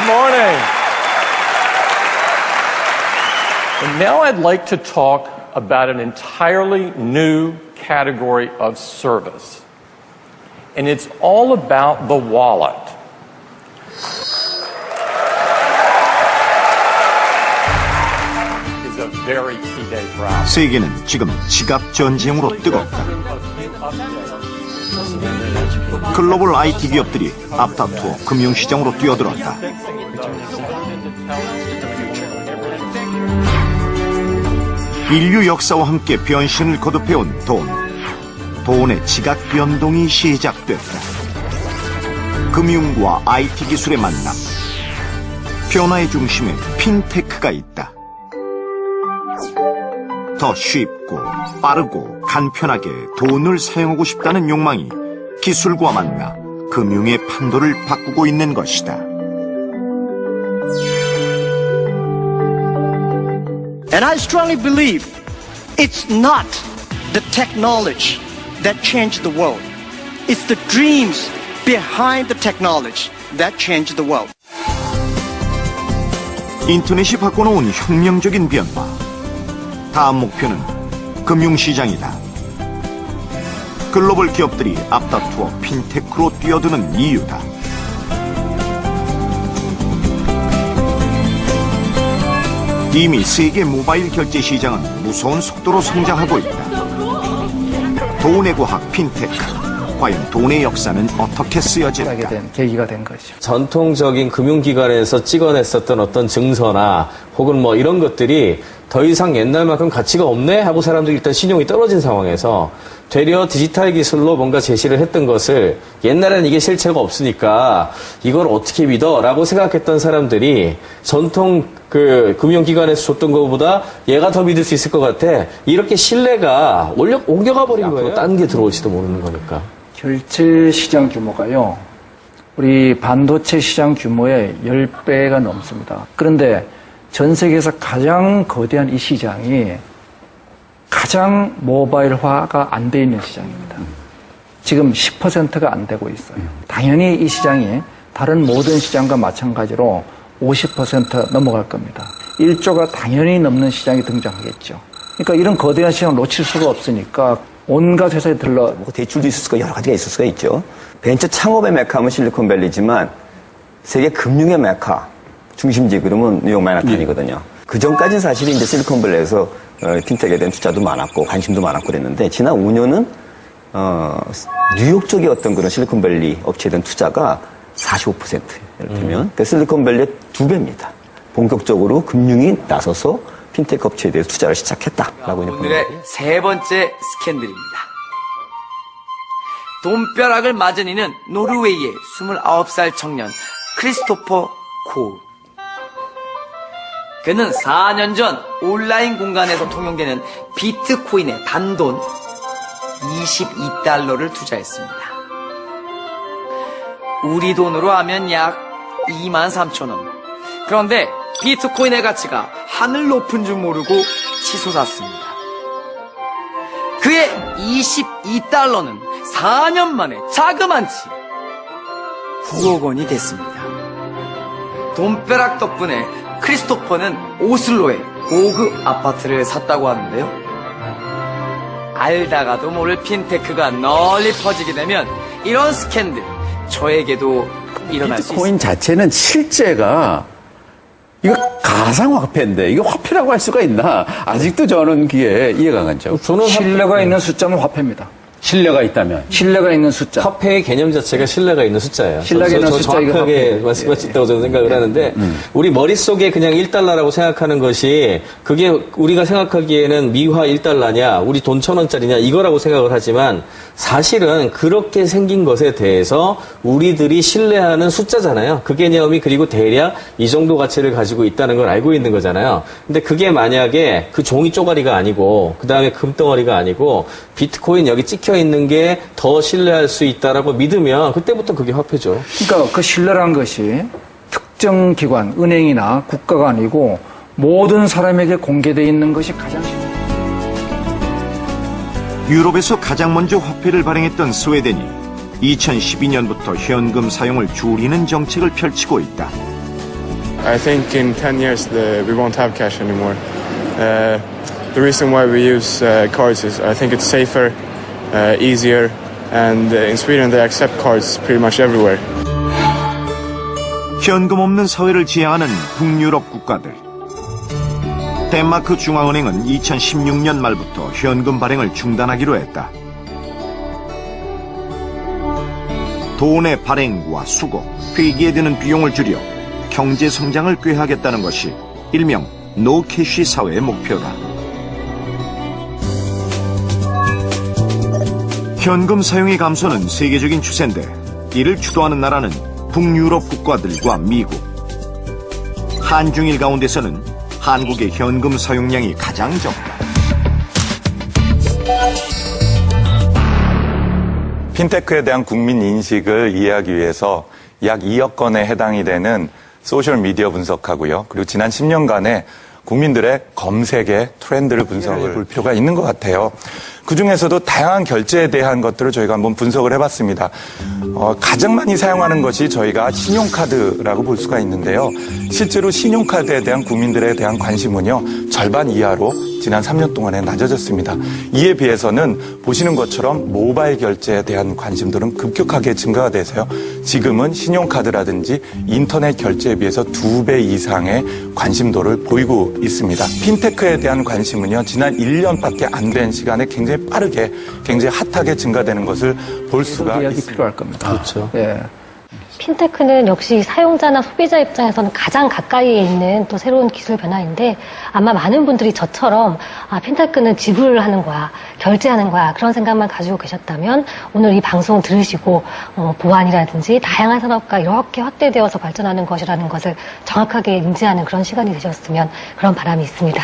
morning. And now I'd like to talk about an entirely new category of service. And it's all about the wallet. It's a very key day for us. 세계는 지금 지갑 전쟁으로 뜨겁다. 글로벌 IT 기업들이 앞다투어 금융시장으로 뛰어들었다. 인류 역사와 함께 변신을 거듭해온 돈의 지각 변동이 시작됐다. 금융과 IT 기술의 만남. 변화의 중심에 핀테크가 있다. 더 쉽고 빠르고 간편하게 돈을 사용하고 싶다는 욕망이 기술과 만나 금융의 판도를 바꾸고 있는 것이다. And I strongly believe it's not the technology that changed the world. It's the dreams behind the technology that changed the world. 인터넷이 바꿔놓은 혁명적인 변화. 다음 목표는 금융시장이다. 글로벌 기업들이 앞다투어 핀테크로 뛰어드는 이유다. 이미 세계 모바일 결제 시장은 무서운 속도로 성장하고 있다. 돈의 과학 핀테크. 과연 돈의 역사는 어떻게 쓰여질까? 계기가 된 거죠. 전통적인 금융기관에서 찍어냈었던 어떤 증서나 혹은 뭐 이런 것들이 더 이상 옛날만큼 가치가 없네 하고 사람들이 일단 신용이 떨어진 상황에서 되려 디지털 기술로 뭔가 제시를 했던 것을 옛날에는 이게 실체가 없으니까 이걸 어떻게 믿어? 라고 생각했던 사람들이 전통 금융기관에서 줬던 것보다 얘가 더 믿을 수 있을 것 같아. 이렇게 신뢰가 옮겨가 버린 거예요. 딴 게 들어올지도 모르는 거니까. 결제 시장 규모가요, 우리 반도체 시장 규모의 10배가 넘습니다. 그런데 전 세계에서 가장 거대한 이 시장이 가장 모바일화가 안 돼 있는 시장입니다. 지금 10%가 안 되고 있어요. 당연히 이 시장이 다른 모든 시장과 마찬가지로 50% 넘어갈 겁니다. 1조가 당연히 넘는 시장이 등장하겠죠. 그러니까 이런 거대한 시장을 놓칠 수가 없으니까 온갖 회사에 들러. 대출도 있을 수가 여러 가지가 있을 수가 있죠. 벤처 창업의 메카는 실리콘밸리지만 세계 금융의 메카 중심지 그러면 뉴욕 맨하탄이거든요. 그 전까지는 사실 이제 실리콘밸리에서 핀텍에 대한 투자도 많았고 관심도 많았고 그랬는데 지난 5년은 뉴욕 쪽의 어떤 그런 실리콘밸리 업체에 대한 투자가 45% 예를 들면 그러니까 실리콘밸리의 2배입니다. 본격적으로 금융이 나서서 핀테크 업체에 대해서 투자를 시작했다라고 오늘의 세 번째 스캔들입니다. 돈벼락을 맞은 이는 노르웨이의 29살 청년 크리스토퍼 코우. 그는 4년 전 온라인 공간에서 통용되는 비트코인에 단돈 22달러를 투자했습니다. 우리 돈으로 하면 약 23,000원. 그런데 비트코인의 가치가 하늘 높은 줄 모르고 치솟았습니다. 그의 22달러는 4년 만에 자그만치 9억 원이 됐습니다. 돈벼락 덕분에 크리스토퍼는 오슬로에 고급 아파트를 샀다고 하는데요. 알다가도 모를 핀테크가 널리 퍼지게 되면 이런 스캔들 저에게도 일어날 수 있습니다. 비트코인 자체는 실제가 이거 가상화폐인데 이게 화폐라고 할 수가 있나? 아직도 저는 그게 이해가 안 가죠. 신뢰가 있는 숫자는 화폐입니다. 신뢰가 있다면. 신뢰가 있는 숫자. 화폐의 개념 자체가 신뢰가 있는 숫자예요. 신뢰가 있는 숫자, 이거 정확하게 화폐. 말씀하셨다고 저는 생각을 하는데 우리 머릿속에 그냥 1달러라고 생각하는 것이 그게 우리가 생각하기에는 미화 1달러냐 우리 돈 1,000원짜리냐 이거라고 생각을 하지만 사실은 그렇게 생긴 것에 대해서 우리들이 신뢰하는 숫자잖아요. 그 개념이 그리고 대략 이 정도 가치를 가지고 있다는 걸 알고 있는 거잖아요. 근데 그게 만약에 그 종이 쪼가리가 아니고 그 다음에 금덩어리가 아니고 비트코인 여기 찍혀 있는 게 더 신뢰할 수 있다라고 믿으면 그때부터 그게 화폐죠. 그러니까 그 신뢰란 것이 특정 기관, 은행이나 국가가 아니고 모든 사람에게 공개되어 있는 것이 가장 신뢰. 유럽에서 가장 먼저 화폐를 발행했던 스웨덴이 2012년부터 현금 사용을 줄이는 정책을 펼치고 있다. I think in 10 years we won't have cash anymore. The reason why we use cards is I think it's safer, easier, and in Sweden they accept cards pretty much everywhere. 현금 없는 사회를 지향하는 북유럽 국가들. 덴마크 중앙은행은 2016년 말부터 현금 발행을 중단하기로 했다. 돈의 발행과 수거, 회기에 드는 비용을 줄여 경제 성장을 꾀하겠다는 것이 일명 노캐시 사회의 목표다. 현금 사용의 감소는 세계적인 추세인데 이를 주도하는 나라는 북유럽 국가들과 미국. 한중일 가운데서는 한국의 현금 사용량이 가장 적다. 핀테크에 대한 국민 인식을 이해하기 위해서 약 2억 건에 해당이 되는 소셜미디어 분석하고요. 그리고 지난 10년간의 국민들의 검색의 트렌드를 분석을 볼 필요가 있는 것 같아요. 그중에서도 다양한 결제에 대한 것들을 저희가 한번 분석을 해봤습니다. 가장 많이 사용하는 것이 저희가 신용카드라고 볼 수가 있는데요. 실제로 신용카드에 대한 국민들에 대한 관심은요, 절반 이하로 지난 3년 동안에 낮아졌습니다. 이에 비해서는 보시는 것처럼 모바일 결제에 대한 관심들은 급격하게 증가가 돼서요. 지금은 신용카드라든지 인터넷 결제에 비해서 2배 이상의 관심도를 보이고 있습니다. 핀테크에 대한 관심은요, 지난 1년밖에 안 된 시간에 굉장히 빠르게, 굉장히 핫하게 증가되는 것을 볼 수가 있습니다. 필요할 겁니다. 그렇죠. 예. 핀테크는 역시 사용자나 소비자 입장에서는 가장 가까이에 있는 또 새로운 기술 변화인데 아마 많은 분들이 저처럼 핀테크는 지불하는 거야, 결제하는 거야 그런 생각만 가지고 계셨다면 오늘 이 방송 들으시고 보안이라든지 다양한 산업과 이렇게 확대되어서 발전하는 것이라는 것을 정확하게 인지하는 그런 시간이 되셨으면 그런 바람이 있습니다.